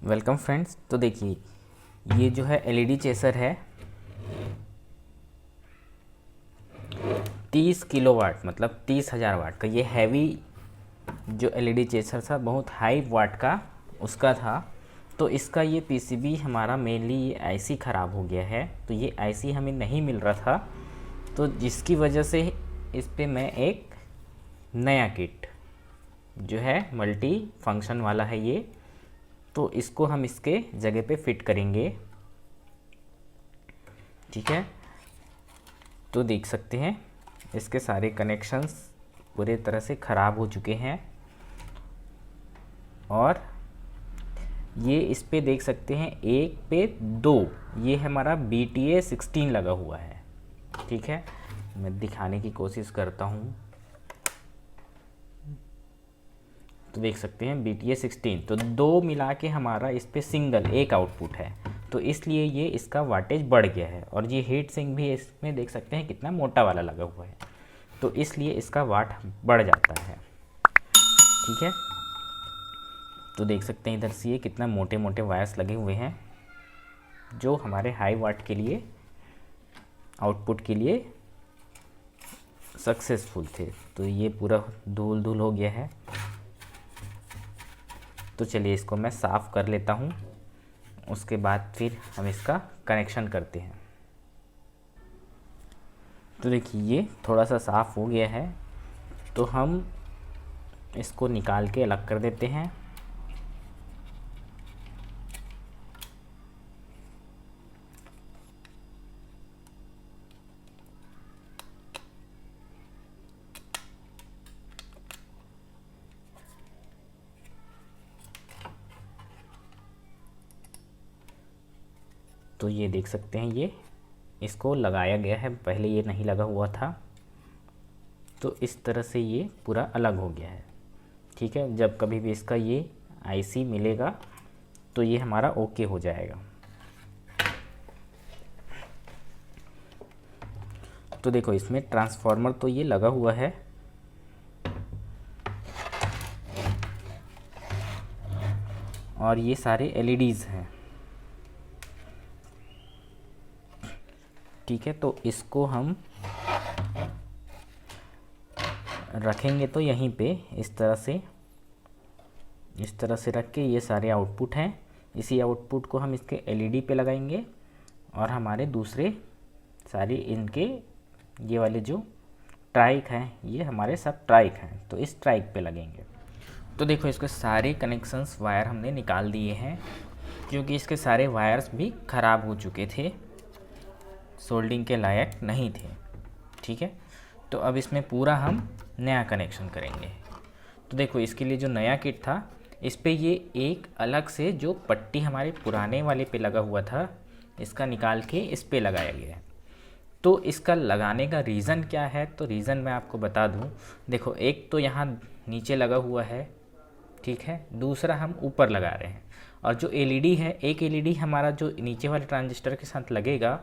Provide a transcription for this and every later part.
Welcome friends. तो देखिए, ये जो है एलईडी चेसर है 30 किलोवाट मतलब 30,000 वाट का। ये हैवी जो एलईडी चेसर था, बहुत हाई वाट का उसका था। तो इसका ये पीसीबी हमारा मेनली ये आईसी ख़राब हो गया है। तो ये आईसी हमें नहीं मिल रहा था, तो जिसकी वजह से इस पे मैं एक नया किट जो है मल्टी फंक्शन वाला है ये, तो इसको हम इसके जगह पे फिट करेंगे। ठीक है, तो देख सकते हैं इसके सारे कनेक्शंस पूरे तरह से ख़राब हो चुके हैं। और ये इस पे देख सकते हैं एक पे दो, ये हमारा BTA 16 लगा हुआ है। ठीक है, मैं दिखाने की कोशिश करता हूँ। तो देख सकते हैं BTA 16, तो दो मिला के हमारा इस पे सिंगल एक आउटपुट है, तो इसलिए ये इसका वाटेज बढ़ गया है। और ये हीट सिंक भी इसमें देख सकते हैं कितना मोटा वाला लगा हुआ है, तो इसलिए इसका वाट बढ़ जाता है। ठीक है, तो देख सकते हैं इधर से ये कितना मोटे मोटे वायर्स लगे हुए हैं जो हमारे हाई वाट के लिए आउटपुट के लिए सक्सेसफुल थे। तो ये पूरा धूल धूल हो गया है, तो चलिए इसको मैं साफ़ कर लेता हूँ, उसके बाद फिर हम इसका कनेक्शन करते हैं। तो देखिए ये थोड़ा सा साफ़ हो गया है, तो हम इसको निकाल के अलग कर देते हैं। तो ये देख सकते हैं ये इसको लगाया गया है, पहले ये नहीं लगा हुआ था, तो इस तरह से ये पूरा अलग हो गया है। ठीक है, जब कभी भी इसका ये आईसी मिलेगा तो ये हमारा ओके हो जाएगा। तो देखो इसमें ट्रांसफार्मर तो ये लगा हुआ है, और ये सारे एलईडीज़ हैं। ठीक है, तो इसको हम रखेंगे तो यहीं पे इस तरह से रख के, ये सारे आउटपुट हैं, इसी आउटपुट को हम इसके एलईडी पे लगाएंगे, और हमारे दूसरे सारे इनके ये वाले जो ट्राइक हैं, ये हमारे सब ट्राइक हैं, तो इस ट्राइक पे लगेंगे। तो देखो इसके सारे कनेक्शंस वायर हमने निकाल दिए हैं, क्योंकि इसके सारे वायर्स भी ख़राब हो चुके थे, सोल्डिंग के लायक नहीं थे। ठीक है, तो अब इसमें पूरा हम नया कनेक्शन करेंगे। तो देखो इसके लिए जो नया किट था, इस पे ये एक अलग से जो पट्टी हमारे पुराने वाले पे लगा हुआ था, इसका निकाल के इस पे लगाया गया है। तो इसका लगाने का रीज़न क्या है, तो रीज़न मैं आपको बता दूं। देखो एक तो यहाँ नीचे लगा हुआ है, ठीक है, दूसरा हम ऊपर लगा रहे हैं, और जो एलईडी है, एक एलईडी हमारा जो नीचे वाले ट्रांजिस्टर के साथ लगेगा,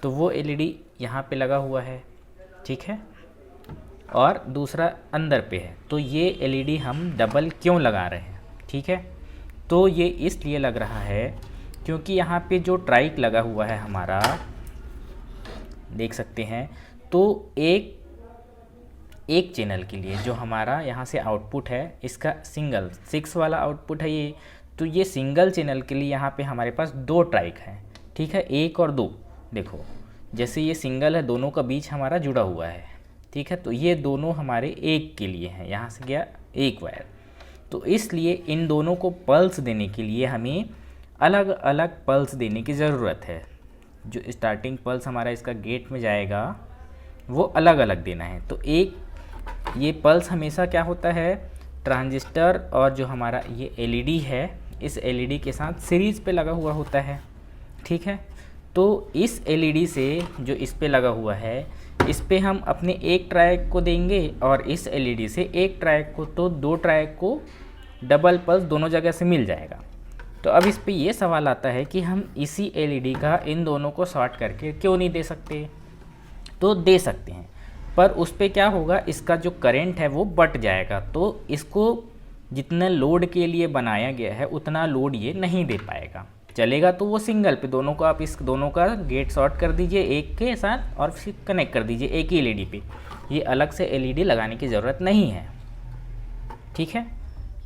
तो वो एलईडी यहाँ पे लगा हुआ है। ठीक है, और दूसरा अंदर पे है। तो ये एलईडी हम डबल क्यों लगा रहे हैं? ठीक है, तो ये इसलिए लग रहा है क्योंकि यहाँ पे जो ट्राइक लगा हुआ है हमारा, देख सकते हैं, तो एक चैनल के लिए जो हमारा यहाँ से आउटपुट है, इसका सिंगल 6 वाला आउटपुट है ये, तो ये सिंगल चैनल के लिए यहाँ पे हमारे पास दो ट्राइक हैं। ठीक है, एक और दो। देखो जैसे ये सिंगल है, दोनों का बीच हमारा जुड़ा हुआ है। ठीक है, तो ये दोनों हमारे एक के लिए हैं, यहाँ से गया एक वायर, तो इसलिए इन दोनों को पल्स देने के लिए हमें अलग अलग पल्स देने की ज़रूरत है। जो स्टार्टिंग पल्स हमारा इसका गेट में जाएगा, वो अलग अलग देना है। तो एक ये पल्स हमेशा क्या होता है, ट्रांजिस्टर और जो हमारा ये एलईडी है, इस एलईडी के साथ सीरीज़ पे लगा हुआ होता है। ठीक है, तो इस एलईडी से जो इस पे लगा हुआ है, इस पे हम अपने एक ट्राइक को देंगे, और इस एलईडी से एक ट्राइक को, तो दो ट्राइक को डबल पल्स दोनों जगह से मिल जाएगा। तो अब इस पे ये सवाल आता है कि हम इसी एलईडी का इन दोनों को शॉर्ट करके क्यों नहीं दे सकते? तो दे सकते हैं, पर उस पे क्या होगा, इसका जो करंट है वो बट जाएगा। तो इसको जितना लोड के लिए बनाया गया है उतना लोड ये नहीं दे पाएगा। चलेगा तो वो सिंगल पे, दोनों को आप इस दोनों का गेट शॉर्ट कर दीजिए एक के साथ और फिर कनेक्ट कर दीजिए एक ही एलईडी पे, ये अलग से एलईडी लगाने की ज़रूरत नहीं है, ठीक है।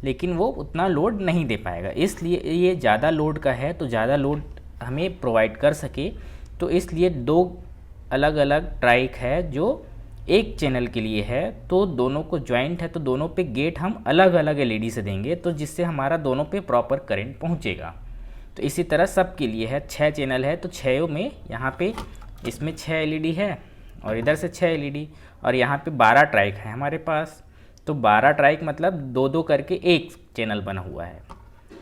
लेकिन वो उतना लोड नहीं दे पाएगा, इसलिए ये ज़्यादा लोड का है तो ज़्यादा लोड हमें प्रोवाइड कर सके, तो इसलिए दो अलग अलग ट्राइक है जो एक चैनल के लिए है, तो दोनों को ज्वाइंट है तो दोनों पे गेट हम अलग अलग एलईडी से देंगे, तो जिससे हमारा दोनों पे प्रॉपर करंट पहुंचेगा। तो इसी तरह सब के लिए है, 6 चैनल है तो 6 में यहाँ पे इसमें 6 एलईडी है और इधर से 6 एलईडी, और यहाँ पे 12 ट्राइक है हमारे पास, तो 12 ट्राइक मतलब 2-2 करके एक चैनल बना हुआ है,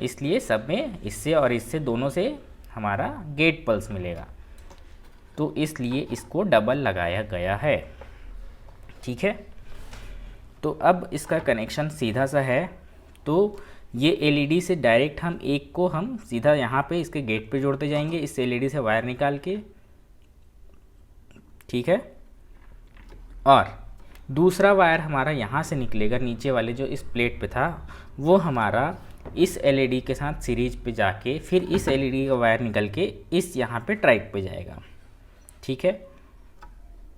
इसलिए सब में इससे और इससे दोनों से हमारा गेट पल्स मिलेगा, तो इसलिए इसको डबल लगाया गया है, ठीक है। तो अब इसका कनेक्शन सीधा सा है, तो ये एलईडी से डायरेक्ट हम एक को हम सीधा यहाँ पे इसके गेट पे जोड़ते जाएंगे, इस एलईडी से वायर निकाल के, ठीक है। और दूसरा वायर हमारा यहाँ से निकलेगा, नीचे वाले जो इस प्लेट पे था वो हमारा इस एलईडी के साथ सीरीज पे जाके फिर इस एलईडी का वायर निकल के इस यहाँ पे ट्राइक पे जाएगा, ठीक है।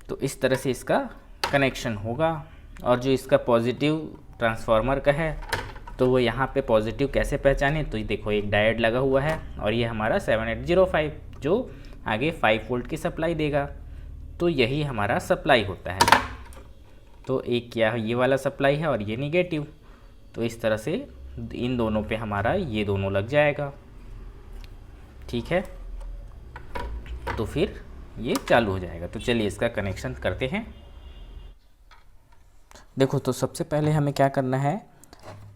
तो इस तरह से इसका कनेक्शन होगा। और जो इसका पॉजिटिव ट्रांसफार्मर का है तो वो यहाँ पे पॉजिटिव कैसे पहचाने, तो ये देखो एक डायोड लगा हुआ है और ये हमारा 7805 जो आगे 5 वोल्ट की सप्लाई देगा, तो यही हमारा सप्लाई होता है। तो एक क्या ये वाला सप्लाई है और ये निगेटिव, तो इस तरह से इन दोनों पे हमारा ये दोनों लग जाएगा, ठीक है। तो फिर ये चालू हो जाएगा। तो चलिए इसका कनेक्शन करते हैं। देखो तो सबसे पहले हमें क्या करना है,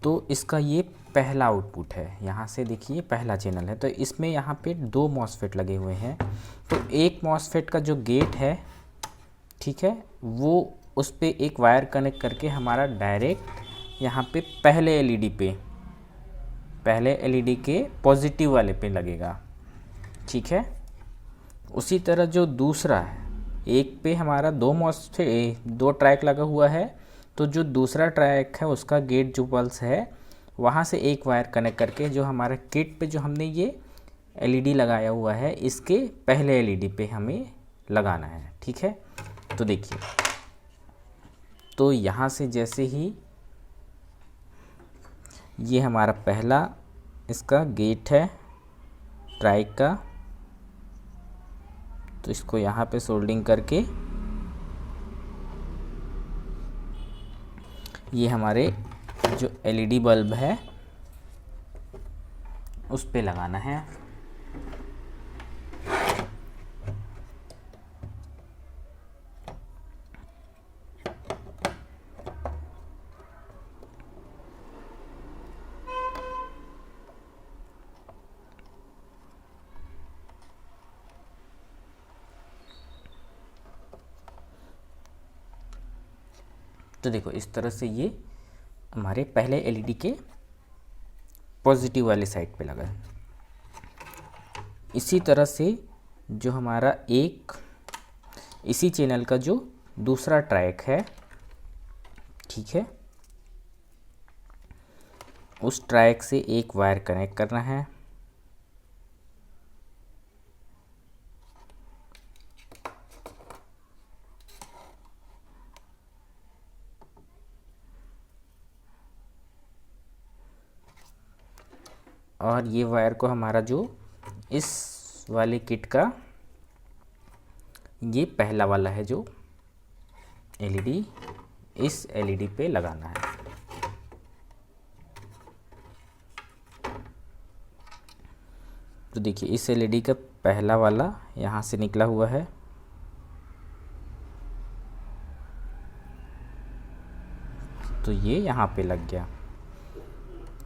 तो इसका ये पहला आउटपुट है, यहाँ से देखिए पहला चैनल है, तो इसमें यहाँ पे 2 मॉसफेट लगे हुए हैं, तो एक मॉसफेट का जो गेट है, ठीक है, वो उस पे एक वायर कनेक्ट करके हमारा डायरेक्ट यहाँ पे पहले एलईडी के पॉजिटिव वाले पे लगेगा, ठीक है। उसी तरह जो दूसरा है, एक पे हमारा 2 ट्रैक लगा हुआ है, तो जो दूसरा ट्रैक है उसका गेट जो पल्स है वहाँ से एक वायर कनेक्ट करके जो हमारा किट पे जो हमने ये एलईडी लगाया हुआ है इसके पहले एलईडी पे हमें लगाना है, ठीक है। तो देखिए, तो यहाँ से जैसे ही ये हमारा पहला इसका गेट है ट्राइक का, तो इसको यहाँ पे सोल्डिंग करके ये हमारे जो एलईडी बल्ब है उस पे लगाना है। तो देखो इस तरह से ये हमारे पहले एलईडी के पॉजिटिव वाले साइड पे लगा है। इसी तरह से जो हमारा एक इसी चैनल का जो दूसरा ट्रैक है, ठीक है, उस ट्रैक से एक वायर कनेक्ट करना है, और ये वायर को हमारा जो इस वाले किट का ये पहला वाला है जो एलईडी, इस एलईडी पे लगाना है। तो देखिए इस एलईडी का पहला वाला यहाँ से निकला हुआ है, तो ये यहाँ पे लग गया।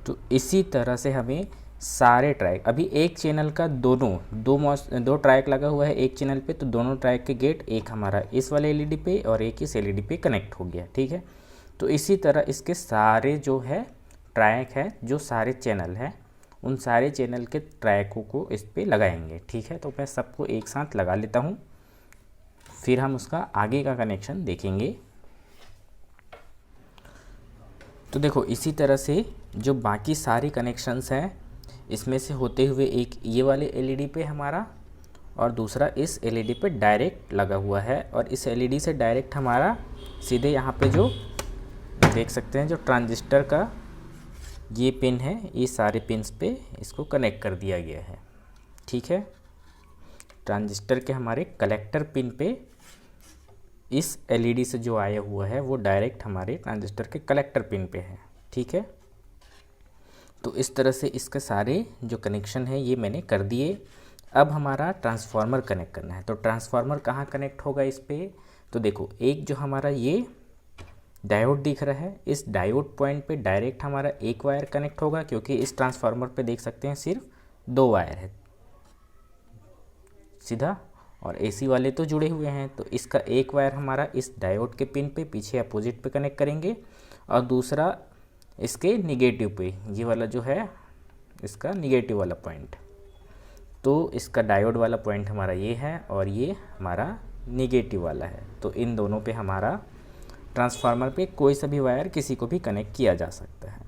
तो इसी तरह से हमें सारे ट्रैक, अभी एक चैनल का दो ट्रैक लगा हुआ है एक चैनल पे, तो दोनों ट्रैक के गेट एक हमारा इस वाले एलईडी पे और एक इस एलईडी पे कनेक्ट हो गया, ठीक है। तो इसी तरह इसके सारे जो है ट्रैक है, जो सारे चैनल है, उन सारे चैनल के ट्रैकों को इस पे लगाएंगे, ठीक है। तो मैं सबको एक साथ लगा लेता हूँ, फिर हम उसका आगे का कनेक्शन देखेंगे। तो देखो इसी तरह से जो बाकी सारी कनेक्शंस हैं इसमें से होते हुए एक ये वाले एलईडी पे हमारा और दूसरा इस एलईडी पे डायरेक्ट लगा हुआ है, और इस एलईडी से डायरेक्ट हमारा सीधे यहाँ पे जो देख सकते हैं जो ट्रांजिस्टर का ये पिन है, ये सारे पिन्स पे इसको कनेक्ट कर दिया गया है। ठीक है, ट्रांजिस्टर के हमारे कलेक्टर पिन पे इस एलईडी से जो आया हुआ है वो डायरेक्ट हमारे ट्रांजिस्टर के कलेक्टर पिन पे है। ठीक है, तो इस तरह से इसके सारे जो कनेक्शन है ये मैंने कर दिए। अब हमारा ट्रांसफार्मर कनेक्ट करना है। तो ट्रांसफार्मर कहाँ कनेक्ट होगा इस पे? तो देखो, एक जो हमारा ये डायोड दिख रहा है, इस डायोड पॉइंट पे डायरेक्ट हमारा एक वायर कनेक्ट होगा, क्योंकि इस ट्रांसफार्मर पे देख सकते हैं सिर्फ 2 वायर है सीधा, और एसी वाले तो जुड़े हुए हैं। तो इसका एक वायर हमारा इस डायोड के पिन पे पीछे अपोजिट पे कनेक्ट करेंगे, और दूसरा इसके निगेटिव पे, ये वाला जो है इसका निगेटिव वाला पॉइंट। तो इसका डायोड वाला पॉइंट हमारा ये है और ये हमारा निगेटिव वाला है। तो इन दोनों पे हमारा ट्रांसफार्मर पे कोई सा भी वायर किसी को भी कनेक्ट किया जा सकता है।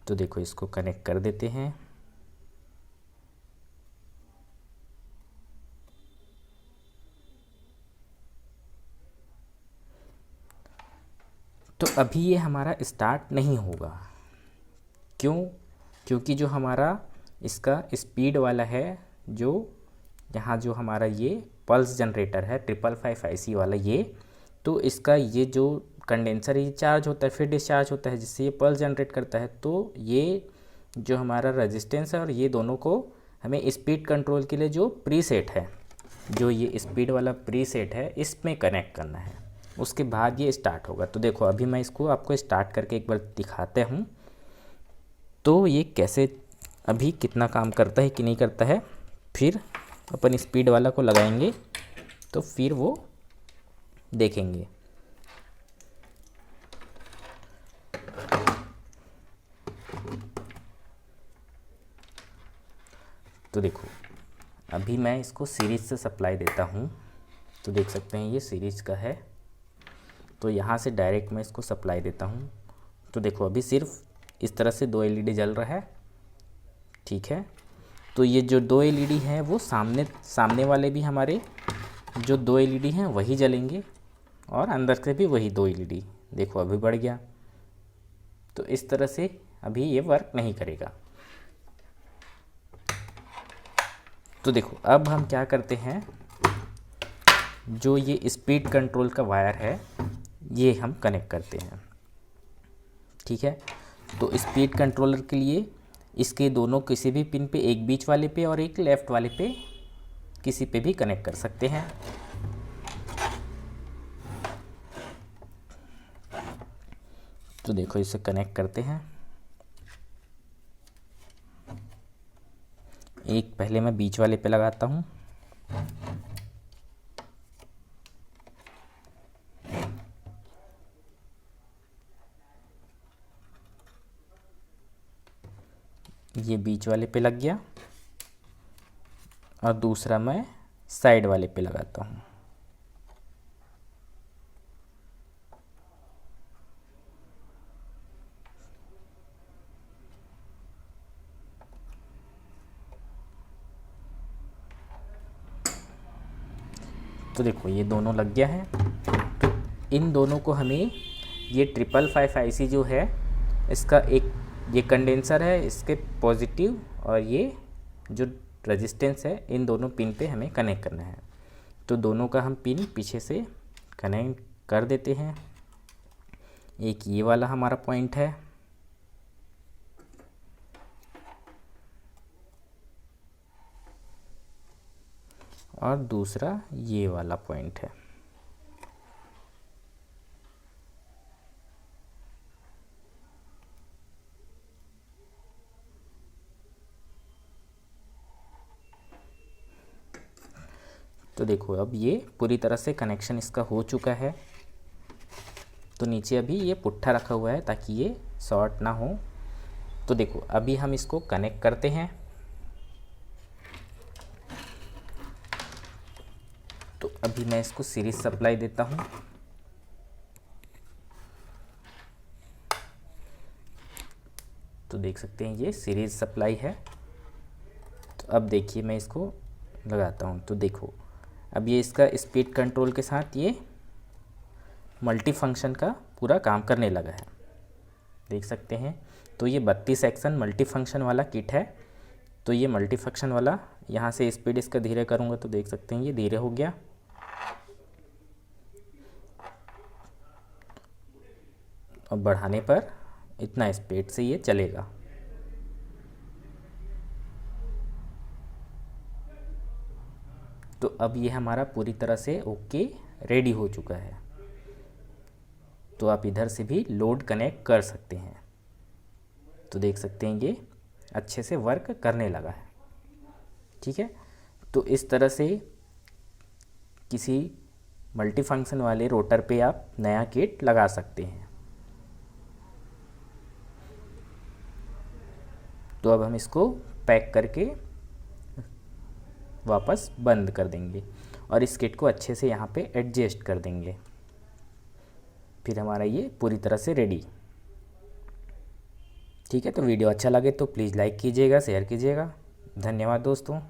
तो देखो, इसको कनेक्ट कर देते हैं। तो अभी ये हमारा स्टार्ट नहीं होगा। क्यों? क्योंकि जो हमारा इसका स्पीड वाला है, जो यहाँ जो हमारा ये पल्स जनरेटर है 555 IC वाला ये, तो इसका ये जो कंडेंसर ये चार्ज होता है फिर डिस्चार्ज होता है, जिससे ये पल्स जनरेट करता है। तो ये जो हमारा रेजिस्टेंस है और ये दोनों को हमें स्पीड कंट्रोल के लिए जो प्रीसेट है, जो ये स्पीड वाला प्रीसेट है, इसमें कनेक्ट करना है, उसके बाद ये स्टार्ट होगा। तो देखो, अभी मैं इसको आपको स्टार्ट करके एक बार दिखाते हूँ तो ये कैसे अभी कितना काम करता है कि नहीं करता है। फिर अपन स्पीड वाला को लगाएंगे तो फिर वो देखेंगे। तो देखो, अभी मैं इसको सीरीज से सप्लाई देता हूँ, तो देख सकते हैं ये सीरीज का है। तो यहाँ से डायरेक्ट मैं इसको सप्लाई देता हूँ। तो देखो, अभी सिर्फ इस तरह से 2 LED जल रहा है। ठीक है, तो ये जो 2 LED हैं वो सामने वाले भी हमारे जो 2 LED हैं वही जलेंगे, और अंदर से भी वही 2 LED। देखो, अभी बढ़ गया। तो इस तरह से अभी ये वर्क नहीं करेगा। तो देखो, अब हम क्या करते हैं, जो ये स्पीड कंट्रोल का वायर है ये हम कनेक्ट करते हैं। ठीक है, तो स्पीड कंट्रोलर के लिए इसके दोनों किसी भी पिन पे, एक बीच वाले पे और एक लेफ़्ट वाले पे, किसी पे भी कनेक्ट कर सकते हैं। तो देखो, इसे कनेक्ट करते हैं। एक पहले मैं बीच वाले पे लगाता हूँ। ये बीच वाले पे लग गया, और दूसरा मैं साइड वाले पे लगाता हूँ। तो देखो, ये दोनों लग गया है। तो इन दोनों को हमें ये 555 IC जो है, इसका एक ये कंडेंसर है, इसके पॉजिटिव और ये जो रेजिस्टेंस है, इन दोनों पिन पे हमें कनेक्ट करना है। तो दोनों का हम पिन पीछे से कनेक्ट कर देते हैं। एक ये वाला हमारा पॉइंट है, और दूसरा ये वाला पॉइंट है। तो देखो, अब ये पूरी तरह से कनेक्शन इसका हो चुका है। तो नीचे अभी ये पुट्ठा रखा हुआ है ताकि ये शॉर्ट ना हो। तो देखो, अभी हम इसको कनेक्ट करते हैं। तो अभी मैं इसको सीरीज सप्लाई देता हूँ। तो देख सकते हैं ये सीरीज सप्लाई है। तो अब देखिए मैं इसको लगाता हूँ तो देखो अब ये इसका स्पीड कंट्रोल के साथ ये मल्टी फंक्शन का पूरा काम करने लगा है, देख सकते हैं। तो ये 32 सेक्शन मल्टी फंक्शन वाला किट है। तो ये मल्टी फंक्शन वाला यहाँ से स्पीड इसका धीरे करूँगा तो देख सकते हैं ये धीरे हो गया। और बढ़ाने पर इतना स्पीड से ये चलेगा। तो अब ये हमारा पूरी तरह से ओके रेडी हो चुका है। तो आप इधर से भी लोड कनेक्ट कर सकते हैं। तो देख सकते हैं ये अच्छे से वर्क करने लगा है, ठीक है। तो इस तरह से किसी मल्टी फंक्शन वाले रोटर पे आप नया किट लगा सकते हैं। तो अब हम इसको पैक करके वापस बंद कर देंगे और इस किट को अच्छे से यहाँ पे एडजस्ट कर देंगे। फिर हमारा ये पूरी तरह से रेडी, ठीक है। तो वीडियो अच्छा लगे तो प्लीज़ लाइक कीजिएगा, शेयर कीजिएगा। धन्यवाद दोस्तों।